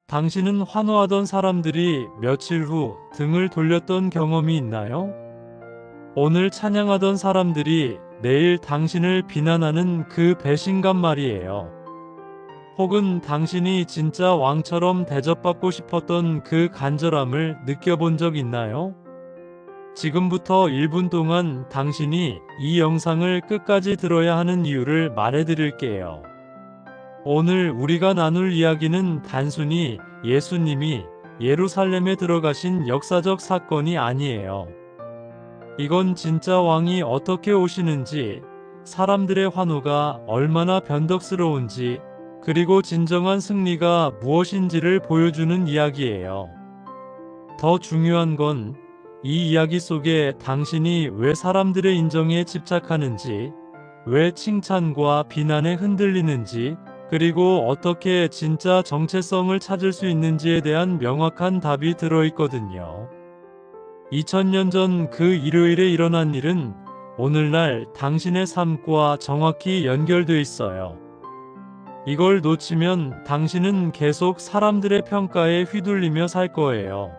당신은 환호하던 사람들이 며칠 후 등을 돌렸던 경험이 있나요? 오늘 찬양하던 사람들이 내일 당신을 비난하는 그 배신감 말이에요. 혹은 당신이 진짜 왕처럼 대접받고 싶었던 그 간절함을 느껴본 적 있나요? 지금부터 1분 동안 당신이 이 영상을 끝까지 들어야 하는 이유를 말해드릴게요. 오늘 우리가 나눌 이야기는 단순히 예수님이 예루살렘에 들어가신 역사적 사건이 아니에요. 이건 진짜 왕이 어떻게 오시는지, 사람들의 환호가 얼마나 변덕스러운지, 그리고 진정한 승리가 무엇인지를 보여주는 이야기예요. 더 중요한 건 이 이야기 속에 당신이 왜 사람들의 인정에 집착하는지, 왜 칭찬과 비난에 흔들리는지, 그리고 어떻게 진짜 정체성을 찾을 수 있는지에 대한 명확한 답이 들어있거든요. 2000년 전 그 일요일에 일어난 일은 오늘날 당신의 삶과 정확히 연결돼 있어요. 이걸 놓치면 당신은 계속 사람들의 평가에 휘둘리며 살 거예요.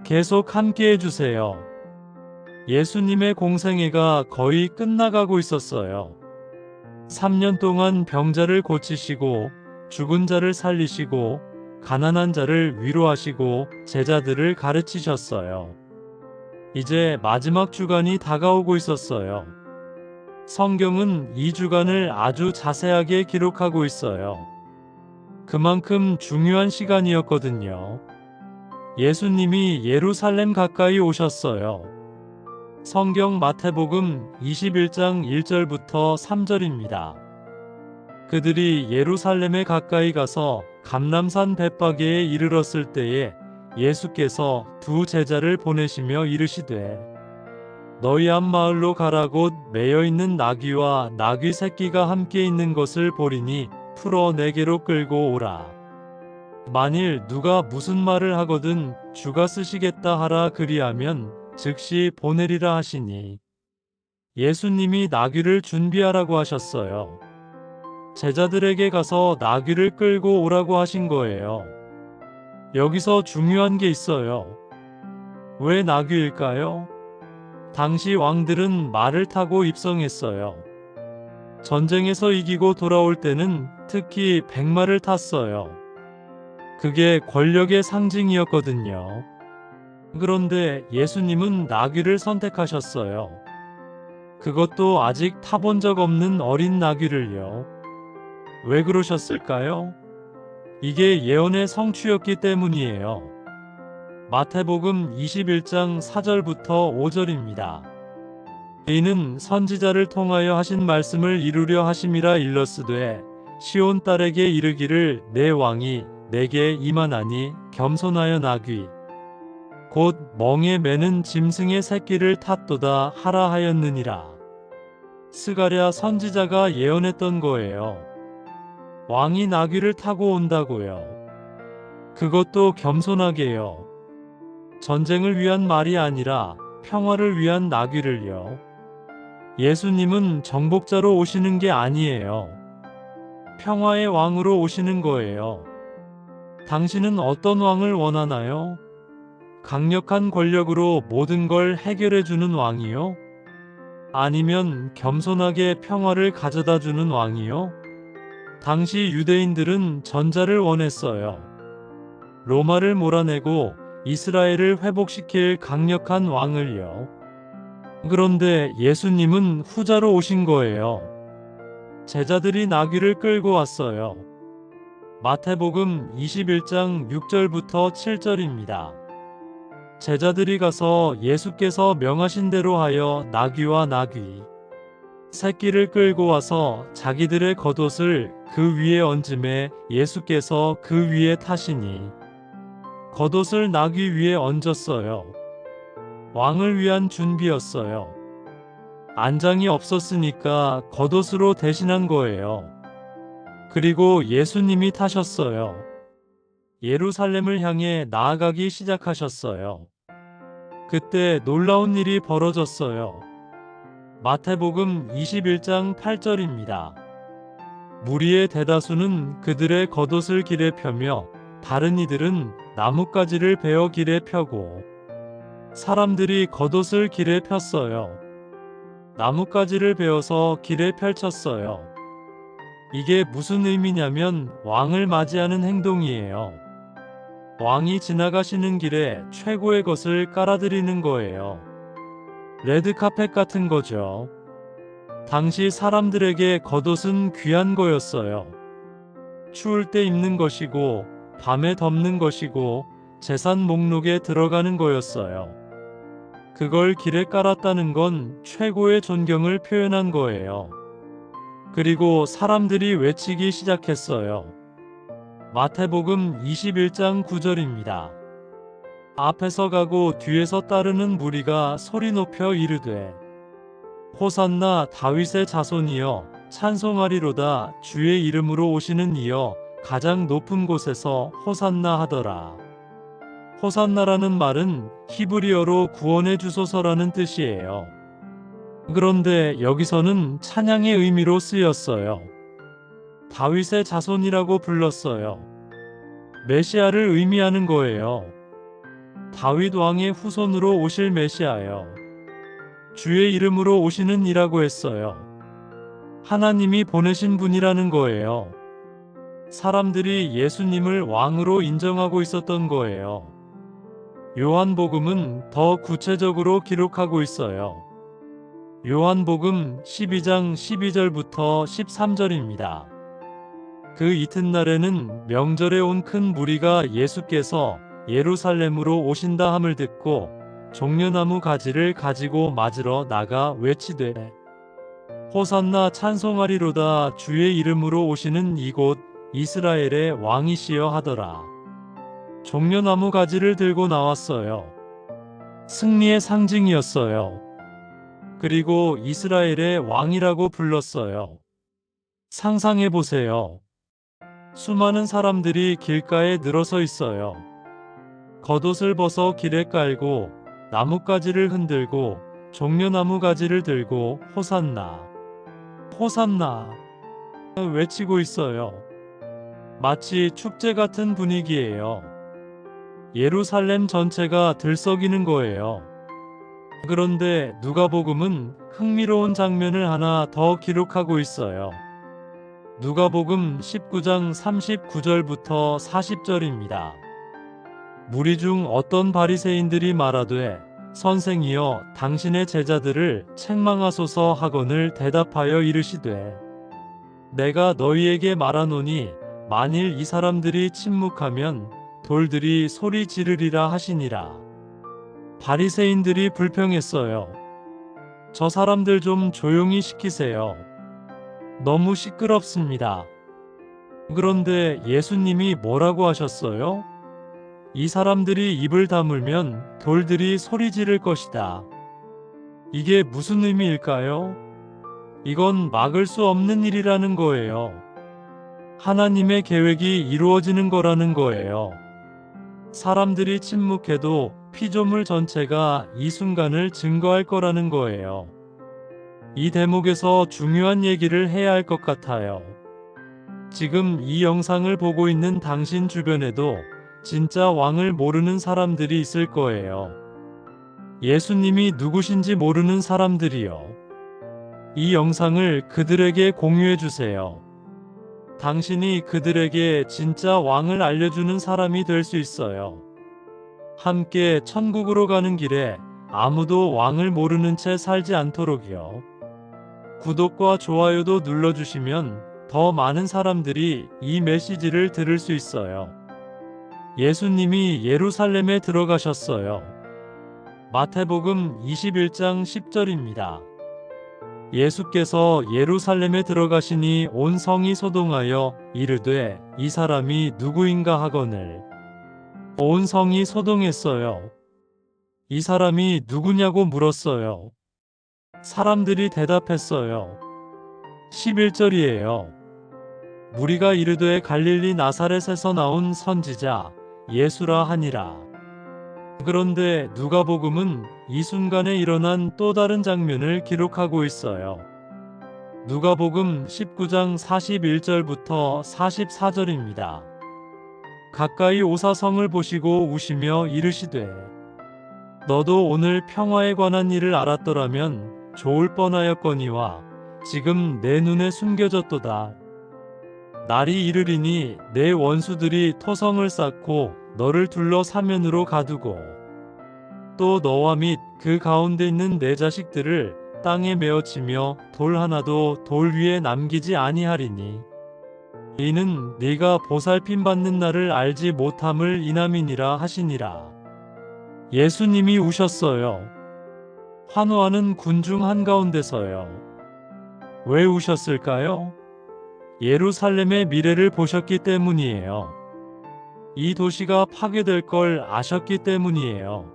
계속 함께 해주세요. 예수님의 공생애가 거의 끝나가고 있었어요. 3년 동안 병자를 고치시고, 죽은 자를 살리시고, 가난한 자를 위로하시고, 제자들을 가르치셨어요. 이제 마지막 주간이 다가오고 있었어요. 성경은 이 주간을 아주 자세하게 기록하고 있어요. 그만큼 중요한 시간이었거든요. 예수님이 예루살렘 가까이 오셨어요. 성경 마태복음 21장 1절부터 3절입니다. 그들이 예루살렘에 가까이 가서 감람산 벳바게에 이르렀을 때에 예수께서 두 제자를 보내시며 이르시되 너희 앞 마을로 가라. 곧 매여 있는 나귀와 나귀 새끼가 함께 있는 것을 보리니 풀어 내게로 끌고 오라. 만일 누가 무슨 말을 하거든 주가 쓰시겠다 하라. 그리하면 즉시 보내리라 하시니 예수님이 나귀를 준비하라고 하셨어요. 제자들에게 가서 나귀를 끌고 오라고 하신 거예요. 여기서 중요한 게 있어요. 왜 나귀일까요? 당시 왕들은 말을 타고 입성했어요. 전쟁에서 이기고 돌아올 때는 특히 백마를 탔어요. 그게 권력의 상징이었거든요. 그런데 예수님은 나귀를 선택하셨어요. 그것도 아직 타본 적 없는 어린 나귀를요. 왜 그러셨을까요? 이게 예언의 성취였기 때문이에요. 마태복음 21장 4절부터 5절입니다. 이는 선지자를 통하여 하신 말씀을 이루려 하심이라. 일러스되 시온 딸에게 이르기를 내 왕이 내게 임하나니 겸손하여 나귀 곧 멍에 매는 짐승의 새끼를 탔도다 하라 하였느니라. 스가랴 선지자가 예언했던 거예요. 왕이 나귀를 타고 온다고요. 그것도 겸손하게요. 전쟁을 위한 말이 아니라 평화를 위한 나귀를요. 예수님은 정복자로 오시는 게 아니에요. 평화의 왕으로 오시는 거예요. 당신은 어떤 왕을 원하나요? 강력한 권력으로 모든 걸 해결해주는 왕이요? 아니면 겸손하게 평화를 가져다주는 왕이요? 당시 유대인들은 전자를 원했어요. 로마를 몰아내고 이스라엘을 회복시킬 강력한 왕을요. 그런데 예수님은 후자로 오신 거예요. 제자들이 나귀를 끌고 왔어요. 마태복음 21장 6절부터 7절입니다. 제자들이 가서 예수께서 명하신 대로 하여 나귀와 나귀 새끼를 끌고 와서 자기들의 겉옷을 그 위에 얹음에 예수께서 그 위에 타시니 겉옷을 나귀 위에 얹었어요. 왕을 위한 준비였어요. 안장이 없었으니까 겉옷으로 대신한 거예요. 그리고 예수님이 타셨어요. 예루살렘을 향해 나아가기 시작하셨어요. 그때 놀라운 일이 벌어졌어요. 마태복음 21장 8절입니다. 무리의 대다수는 그들의 겉옷을 길에 펴며 다른 이들은 나뭇가지를 베어 길에 펴고 사람들이 겉옷을 길에 폈어요. 나뭇가지를 베어서 길에 펼쳤어요. 이게 무슨 의미냐면 왕을 맞이하는 행동이에요. 왕이 지나가시는 길에 최고의 것을 깔아드리는 거예요. 레드카펫 같은 거죠. 당시 사람들에게 겉옷은 귀한 거였어요. 추울 때 입는 것이고 밤에 덮는 것이고 재산 목록에 들어가는 거였어요. 그걸 길에 깔았다는 건 최고의 존경을 표현한 거예요. 그리고 사람들이 외치기 시작했어요. 마태복음 21장 9절입니다. 앞에서 가고 뒤에서 따르는 무리가 소리 높여 이르되 호산나 다윗의 자손이여 찬송하리로다 주의 이름으로 오시는 이여 가장 높은 곳에서 호산나 하더라. 호산나라는 말은 히브리어로 구원해 주소서라는 뜻이에요. 그런데 여기서는 찬양의 의미로 쓰였어요. 다윗의 자손이라고 불렀어요. 메시아를 의미하는 거예요. 다윗 왕의 후손으로 오실 메시아요. 주의 이름으로 오시는 이라고 했어요. 하나님이 보내신 분이라는 거예요. 사람들이 예수님을 왕으로 인정하고 있었던 거예요. 요한복음은 더 구체적으로 기록하고 있어요. 요한복음 12장 12절부터 13절입니다. 그 이튿날에는 명절에 온 큰 무리가 예수께서 예루살렘으로 오신다 함을 듣고 종려나무 가지를 가지고 맞으러 나가 외치되 호산나 찬송하리로다 주의 이름으로 오시는 이곳 이스라엘의 왕이시여 하더라. 종려나무 가지를 들고 나왔어요. 승리의 상징이었어요. 그리고 이스라엘의 왕이라고 불렀어요. 상상해보세요. 수많은 사람들이 길가에 늘어서 있어요. 겉옷을 벗어 길에 깔고 나뭇가지를 흔들고 종려나무 가지를 들고 호산나, 호산나 외치고 있어요. 마치 축제 같은 분위기예요. 예루살렘 전체가 들썩이는 거예요. 그런데 누가복음은 흥미로운 장면을 하나 더 기록하고 있어요. 누가복음 19장 39절부터 40절입니다. 무리 중 어떤 바리새인들이 말하되 선생이여 당신의 제자들을 책망하소서 하거늘 대답하여 이르시되 내가 너희에게 말하노니 만일 이 사람들이 침묵하면 돌들이 소리 지르리라 하시니라. 바리새인들이 불평했어요. 저 사람들 좀 조용히 시키세요. 너무 시끄럽습니다. 그런데 예수님이 뭐라고 하셨어요? 이 사람들이 입을 다물면 돌들이 소리 지를 것이다. 이게 무슨 의미일까요? 이건 막을 수 없는 일이라는 거예요. 하나님의 계획이 이루어지는 거라는 거예요. 사람들이 침묵해도 피조물 전체가 이 순간을 증거할 거라는 거예요. 이 대목에서 중요한 얘기를 해야 할 것 같아요. 지금 이 영상을 보고 있는 당신 주변에도 진짜 왕을 모르는 사람들이 있을 거예요. 예수님이 누구신지 모르는 사람들이요. 이 영상을 그들에게 공유해 주세요. 당신이 그들에게 진짜 왕을 알려주는 사람이 될 수 있어요. 함께 천국으로 가는 길에 아무도 왕을 모르는 채 살지 않도록요. 구독과 좋아요도 눌러주시면 더 많은 사람들이 이 메시지를 들을 수 있어요. 예수님이 예루살렘에 들어가셨어요. 마태복음 21장 10절입니다. 예수께서 예루살렘에 들어가시니 온 성이 소동하여 이르되 이 사람이 누구인가 하거늘 온 성이 소동했어요. 이 사람이 누구냐고 물었어요. 사람들이 대답했어요. 11절이에요. 무리가 이르되 갈릴리 나사렛에서 나온 선지자 예수라 하니라. 그런데 누가복음은 이 순간에 일어난 또 다른 장면을 기록하고 있어요. 누가복음 19장 41절부터 44절입니다. 가까이 오사 성을 보시고 우시며 이르시되 너도 오늘 평화에 관한 일을 알았더라면 좋을 뻔하였거니와 지금 내 눈에 숨겨졌도다. 날이 이르리니 내 원수들이 토성을 쌓고 너를 둘러 사면으로 가두고 또 너와 및 그 가운데 있는 내 자식들을 땅에 메어치며 돌 하나도 돌 위에 남기지 아니하리니 이는 네가 보살핌 받는 날을 알지 못함을 인함이니라 하시니라. 예수님이 우셨어요. 환호하는 군중 한가운데서요. 왜 우셨을까요? 예루살렘의 미래를 보셨기 때문이에요. 이 도시가 파괴될 걸 아셨기 때문이에요.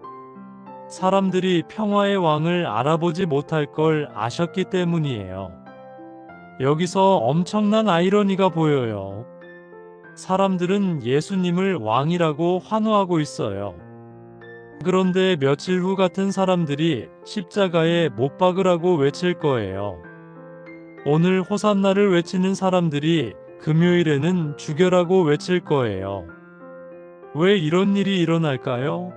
사람들이 평화의 왕을 알아보지 못할 걸 아셨기 때문이에요. 여기서 엄청난 아이러니가 보여요. 사람들은 예수님을 왕이라고 환호하고 있어요. 그런데 며칠 후 같은 사람들이 십자가에 못 박으라고 외칠 거예요. 오늘 호산나를 외치는 사람들이 금요일에는 죽여라고 외칠 거예요. 왜 이런 일이 일어날까요?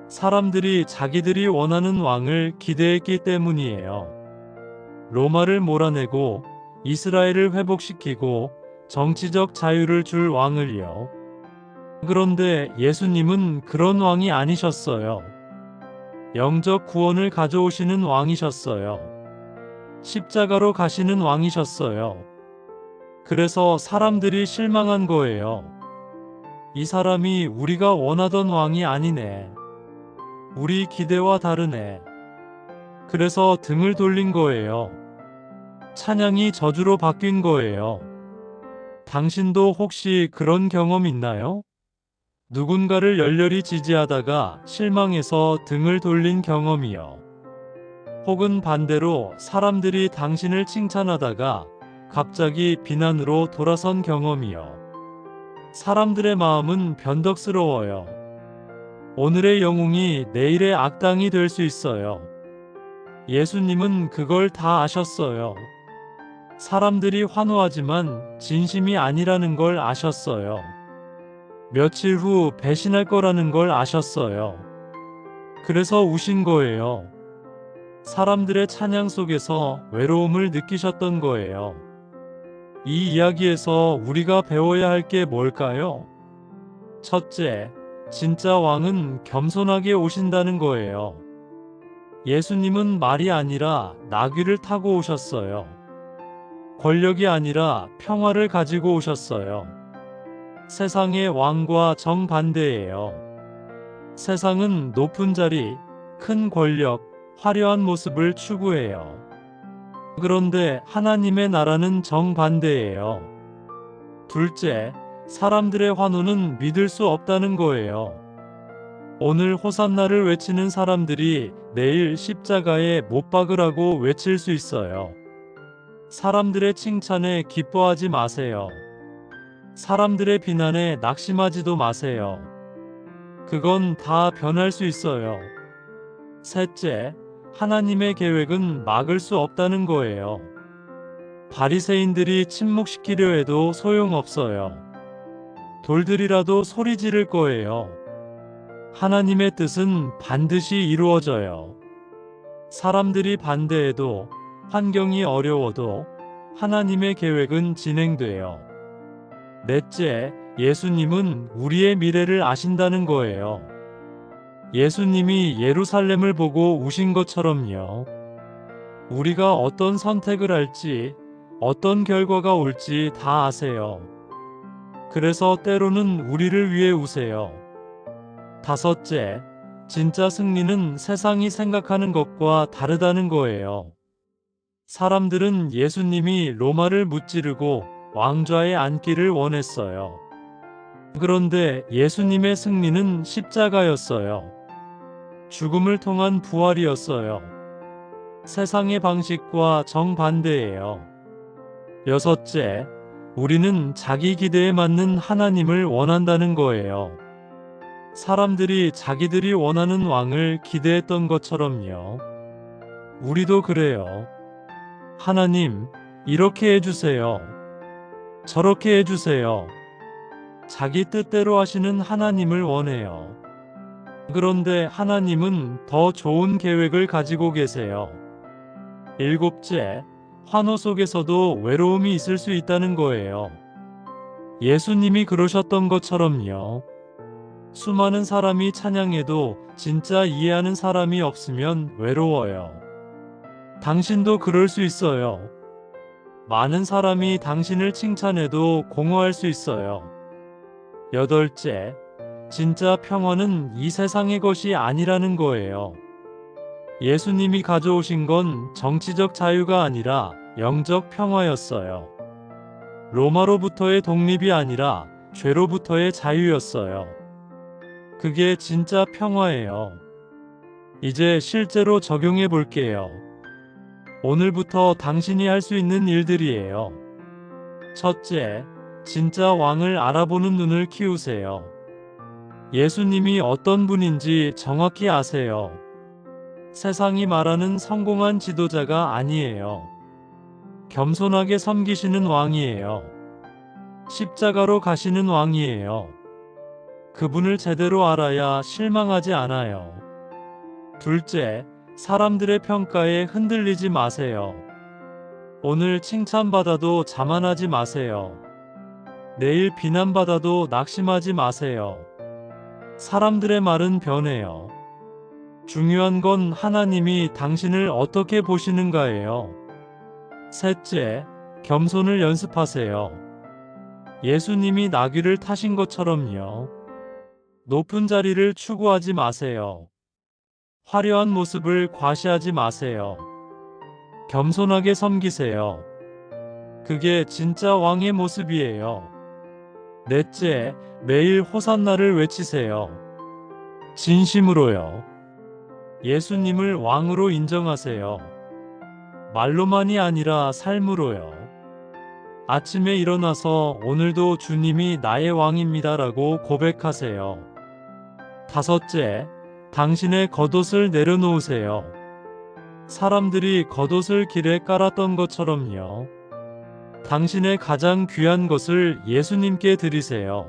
사람들이 자기들이 원하는 왕을 기대했기 때문이에요. 로마를 몰아내고 이스라엘을 회복시키고 정치적 자유를 줄 왕을요. 그런데 예수님은 그런 왕이 아니셨어요. 영적 구원을 가져오시는 왕이셨어요. 십자가로 가시는 왕이셨어요. 그래서 사람들이 실망한 거예요. 이 사람이 우리가 원하던 왕이 아니네. 우리 기대와 다르네. 그래서 등을 돌린 거예요. 찬양이 저주로 바뀐 거예요. 당신도 혹시 그런 경험 있나요? 누군가를 열렬히 지지하다가 실망해서 등을 돌린 경험이요. 혹은 반대로 사람들이 당신을 칭찬하다가 갑자기 비난으로 돌아선 경험이요. 사람들의 마음은 변덕스러워요. 오늘의 영웅이 내일의 악당이 될 수 있어요. 예수님은 그걸 다 아셨어요. 사람들이 환호하지만 진심이 아니라는 걸 아셨어요. 며칠 후 배신할 거라는 걸 아셨어요. 그래서 우신 거예요. 사람들의 찬양 속에서 외로움을 느끼셨던 거예요. 이 이야기에서 우리가 배워야 할 게 뭘까요? 첫째, 진짜 왕은 겸손하게 오신다는 거예요. 예수님은 말이 아니라 나귀를 타고 오셨어요. 권력이 아니라 평화를 가지고 오셨어요. 세상의 왕과 정반대예요. 세상은 높은 자리, 큰 권력, 화려한 모습을 추구해요. 그런데 하나님의 나라는 정반대예요. 둘째, 사람들의 환호는 믿을 수 없다는 거예요. 오늘 호산나를 외치는 사람들이 내일 십자가에 못 박으라고 외칠 수 있어요. 사람들의 칭찬에 기뻐하지 마세요. 사람들의 비난에 낙심하지도 마세요. 그건 다 변할 수 있어요. 셋째, 하나님의 계획은 막을 수 없다는 거예요. 바리새인들이 침묵시키려 해도 소용없어요. 돌들이라도 소리 지를 거예요. 하나님의 뜻은 반드시 이루어져요. 사람들이 반대해도, 환경이 어려워도 하나님의 계획은 진행돼요. 넷째, 예수님은 우리의 미래를 아신다는 거예요. 예수님이 예루살렘을 보고 우신 것처럼요. 우리가 어떤 선택을 할지, 어떤 결과가 올지 다 아세요. 그래서 때로는 우리를 위해 우세요. 다섯째, 진짜 승리는 세상이 생각하는 것과 다르다는 거예요. 사람들은 예수님이 로마를 무찌르고 왕좌에 앉기를 원했어요. 그런데 예수님의 승리는 십자가였어요. 죽음을 통한 부활이었어요. 세상의 방식과 정반대예요. 여섯째, 우리는 자기 기대에 맞는 하나님을 원한다는 거예요. 사람들이 자기들이 원하는 왕을 기대했던 것처럼요. 우리도 그래요. 하나님, 이렇게 해주세요. 저렇게 해주세요. 자기 뜻대로 하시는 하나님을 원해요. 그런데 하나님은 더 좋은 계획을 가지고 계세요. 일곱째, 환호 속에서도 외로움이 있을 수 있다는 거예요. 예수님이 그러셨던 것처럼요. 수많은 사람이 찬양해도 진짜 이해하는 사람이 없으면 외로워요. 당신도 그럴 수 있어요. 많은 사람이 당신을 칭찬해도 공허할 수 있어요. 여덟째, 진짜 평화는 이 세상의 것이 아니라는 거예요. 예수님이 가져오신 건 정치적 자유가 아니라 영적 평화였어요. 로마로부터의 독립이 아니라 죄로부터의 자유였어요. 그게 진짜 평화예요. 이제 실제로 적용해 볼게요. 오늘부터 당신이 할 수 있는 일들이에요. 첫째, 진짜 왕을 알아보는 눈을 키우세요. 예수님이 어떤 분인지 정확히 아세요. 세상이 말하는 성공한 지도자가 아니에요. 겸손하게 섬기시는 왕이에요. 십자가로 가시는 왕이에요. 그분을 제대로 알아야 실망하지 않아요. 둘째, 사람들의 평가에 흔들리지 마세요. 오늘 칭찬받아도 자만하지 마세요. 내일 비난받아도 낙심하지 마세요. 사람들의 말은 변해요. 중요한 건 하나님이 당신을 어떻게 보시는가예요. 셋째, 겸손을 연습하세요. 예수님이 나귀를 타신 것처럼요. 높은 자리를 추구하지 마세요. 화려한 모습을 과시하지 마세요. 겸손하게 섬기세요. 그게 진짜 왕의 모습이에요. 넷째, 매일 호산나를 외치세요. 진심으로요. 예수님을 왕으로 인정하세요. 말로만이 아니라 삶으로요. 아침에 일어나서 오늘도 주님이 나의 왕입니다라고 고백하세요. 다섯째, 당신의 겉옷을 내려놓으세요. 사람들이 겉옷을 길에 깔았던 것처럼요. 당신의 가장 귀한 것을 예수님께 드리세요.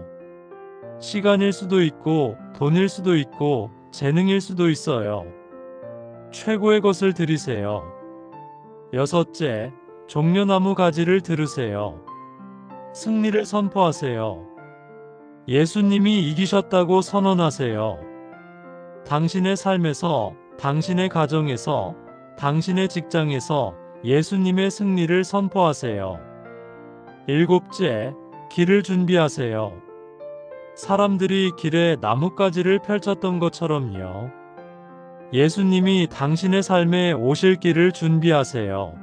시간일 수도 있고, 돈일 수도 있고, 재능일 수도 있어요. 최고의 것을 드리세요. 여섯째, 종려나무 가지를 들으세요. 승리를 선포하세요. 예수님이 이기셨다고 선언하세요. 당신의 삶에서, 당신의 가정에서, 당신의 직장에서 예수님의 승리를 선포하세요. 일곱째, 길을 준비하세요. 사람들이 길에 나뭇가지를 펼쳤던 것처럼요. 예수님이 당신의 삶에 오실 길을 준비하세요.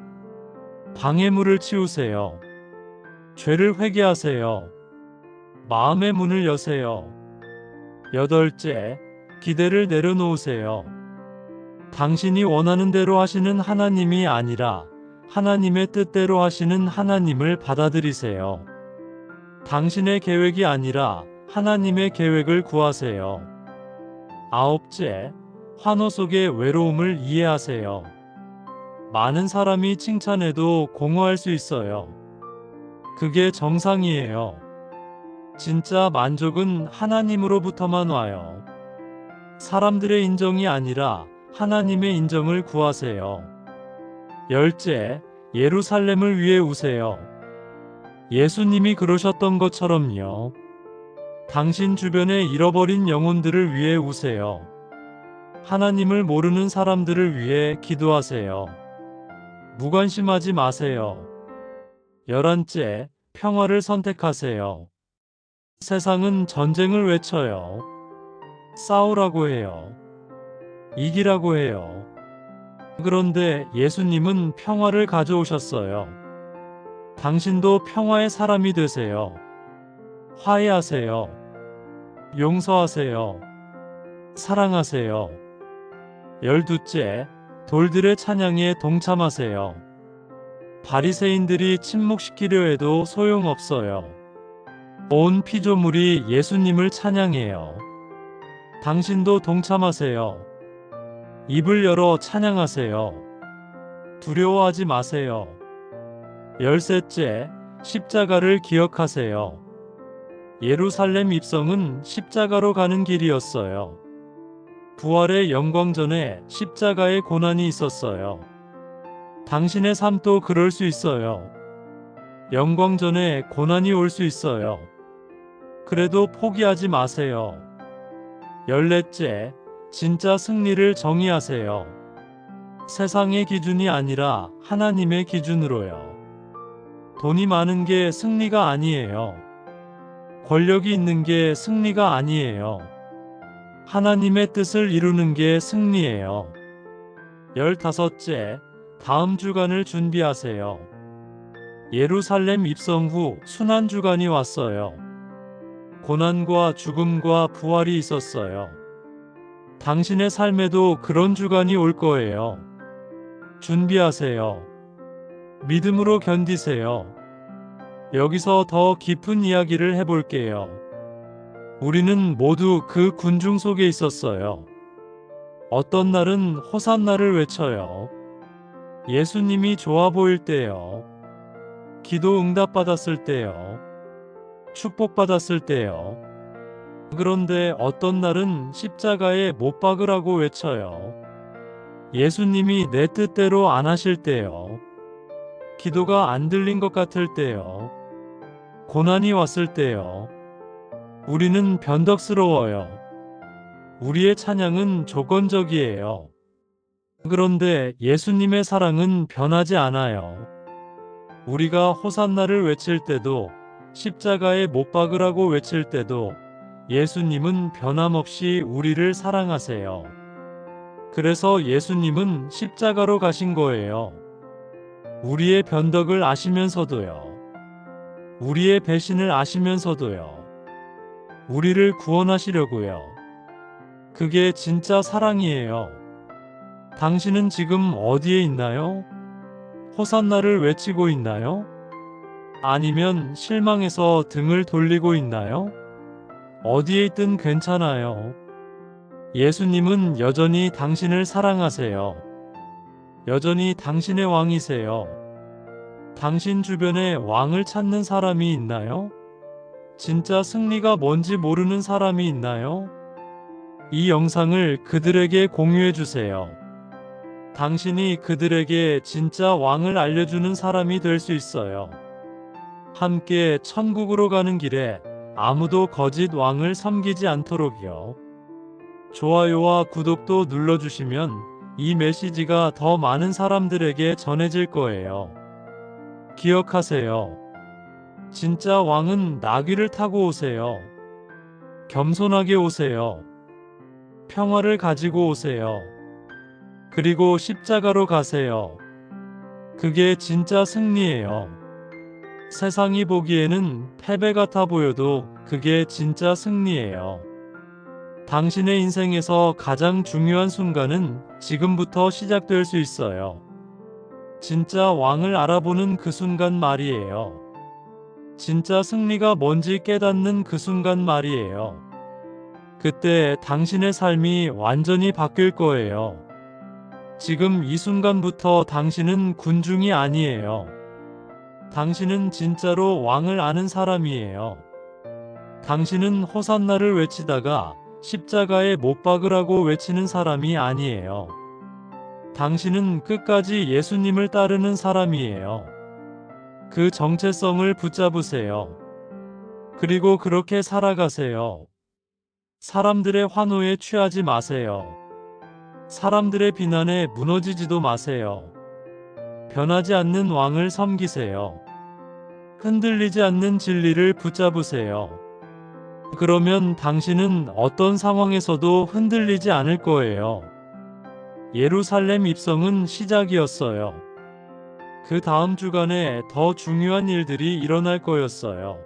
방해물을 치우세요. 죄를 회개하세요. 마음의 문을 여세요. 여덟째, 기대를 내려놓으세요. 당신이 원하는 대로 하시는 하나님이 아니라 하나님의 뜻대로 하시는 하나님을 받아들이세요. 당신의 계획이 아니라 하나님의 계획을 구하세요. 아홉째, 환호 속의 외로움을 이해하세요. 많은 사람이 칭찬해도 공허할 수 있어요. 그게 정상이에요. 진짜 만족은 하나님으로부터만 와요. 사람들의 인정이 아니라 하나님의 인정을 구하세요. 열째, 예루살렘을 위해 우세요. 예수님이 그러셨던 것처럼요. 당신 주변에 잃어버린 영혼들을 위해 우세요. 하나님을 모르는 사람들을 위해 기도하세요. 무관심하지 마세요. 열한째, 평화를 선택하세요. 세상은 전쟁을 외쳐요. 싸우라고 해요. 이기라고 해요. 그런데 예수님은 평화를 가져오셨어요. 당신도 평화의 사람이 되세요. 화해하세요. 용서하세요. 사랑하세요. 열두째, 돌들의 찬양에 동참하세요. 바리새인들이 침묵시키려 해도 소용없어요. 온 피조물이 예수님을 찬양해요. 당신도 동참하세요. 입을 열어 찬양하세요. 두려워하지 마세요. 열셋째, 십자가를 기억하세요. 예루살렘 입성은 십자가로 가는 길이었어요. 부활의 영광 전에 십자가의 고난이 있었어요. 당신의 삶도 그럴 수 있어요. 영광 전에 고난이 올 수 있어요. 그래도 포기하지 마세요. 14째, 진짜 승리를 정의하세요. 세상의 기준이 아니라 하나님의 기준으로요. 돈이 많은 게 승리가 아니에요. 권력이 있는 게 승리가 아니에요. 하나님의 뜻을 이루는 게 승리예요. 15째, 다음 주간을 준비하세요. 예루살렘 입성 후 순환주간이 왔어요. 고난과 죽음과 부활이 있었어요. 당신의 삶에도 그런 주간이 올 거예요. 준비하세요. 믿음으로 견디세요. 여기서 더 깊은 이야기를 해볼게요. 우리는 모두 그 군중 속에 있었어요. 어떤 날은 호산나를 외쳐요. 예수님이 좋아 보일 때요. 기도 응답받았을 때요. 축복받았을 때요. 그런데 어떤 날은 십자가에 못 박으라고 외쳐요. 예수님이 내 뜻대로 안 하실 때요. 기도가 안 들린 것 같을 때요. 고난이 왔을 때요. 우리는 변덕스러워요. 우리의 찬양은 조건적이에요. 그런데 예수님의 사랑은 변하지 않아요. 우리가 호산나를 외칠 때도, 십자가에 못 박으라고 외칠 때도 예수님은 변함없이 우리를 사랑하세요. 그래서 예수님은 십자가로 가신 거예요. 우리의 변덕을 아시면서도요. 우리의 배신을 아시면서도요. 우리를 구원하시려고요. 그게 진짜 사랑이에요. 당신은 지금 어디에 있나요? 호산나를 외치고 있나요? 아니면 실망해서 등을 돌리고 있나요? 어디에 있든 괜찮아요. 예수님은 여전히 당신을 사랑하세요. 여전히 당신의 왕이세요. 당신 주변에 왕을 찾는 사람이 있나요? 진짜 승리가 뭔지 모르는 사람이 있나요? 이 영상을 그들에게 공유해 주세요. 당신이 그들에게 진짜 왕을 알려주는 사람이 될 수 있어요. 함께 천국으로 가는 길에 아무도 거짓 왕을 섬기지 않도록요. 좋아요와 구독도 눌러주시면 이 메시지가 더 많은 사람들에게 전해질 거예요. 기억하세요. 진짜 왕은 나귀를 타고 오세요. 겸손하게 오세요. 평화를 가지고 오세요. 그리고 십자가로 가세요. 그게 진짜 승리예요. 세상이 보기에는 패배 같아 보여도 그게 진짜 승리예요. 당신의 인생에서 가장 중요한 순간은 지금부터 시작될 수 있어요. 진짜 왕을 알아보는 그 순간 말이에요. 진짜 승리가 뭔지 깨닫는 그 순간 말이에요. 그때 당신의 삶이 완전히 바뀔 거예요. 지금 이 순간부터 당신은 군중이 아니에요. 당신은 진짜로 왕을 아는 사람이에요. 당신은 호산나를 외치다가 십자가에 못 박으라고 외치는 사람이 아니에요. 당신은 끝까지 예수님을 따르는 사람이에요. 그 정체성을 붙잡으세요. 그리고 그렇게 살아가세요. 사람들의 환호에 취하지 마세요. 사람들의 비난에 무너지지도 마세요. 변하지 않는 왕을 섬기세요. 흔들리지 않는 진리를 붙잡으세요. 그러면 당신은 어떤 상황에서도 흔들리지 않을 거예요. 예루살렘 입성은 시작이었어요. 그 다음 주간에 더 중요한 일들이 일어날 거였어요.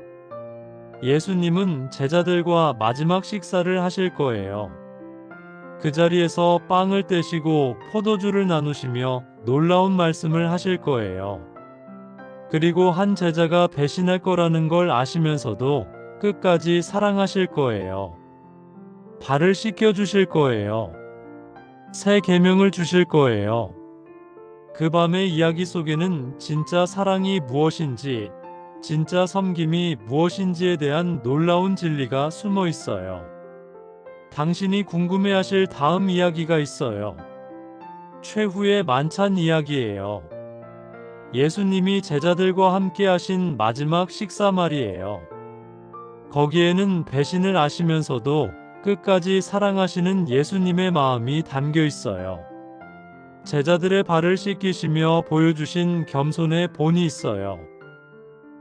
예수님은 제자들과 마지막 식사를 하실 거예요. 그 자리에서 빵을 떼시고 포도주를 나누시며 놀라운 말씀을 하실 거예요. 그리고 한 제자가 배신할 거라는 걸 아시면서도 끝까지 사랑하실 거예요. 발을 씻겨 주실 거예요. 새 계명을 주실 거예요. 그 밤의 이야기 속에는 진짜 사랑이 무엇인지, 진짜 섬김이 무엇인지에 대한 놀라운 진리가 숨어 있어요. 당신이 궁금해하실 다음 이야기가 있어요. 최후의 만찬 이야기예요. 예수님이 제자들과 함께 하신 마지막 식사 말이에요. 거기에는 배신을 하시면서도 끝까지 사랑하시는 예수님의 마음이 담겨 있어요. 제자들의 발을 씻기시며 보여주신 겸손의 본이 있어요.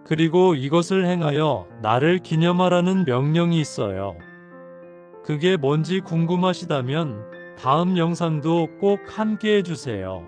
그리고 이것을 행하여 나를 기념하라는 명령이 있어요. 그게 뭔지 궁금하시다면 다음 영상도 꼭 함께 해주세요.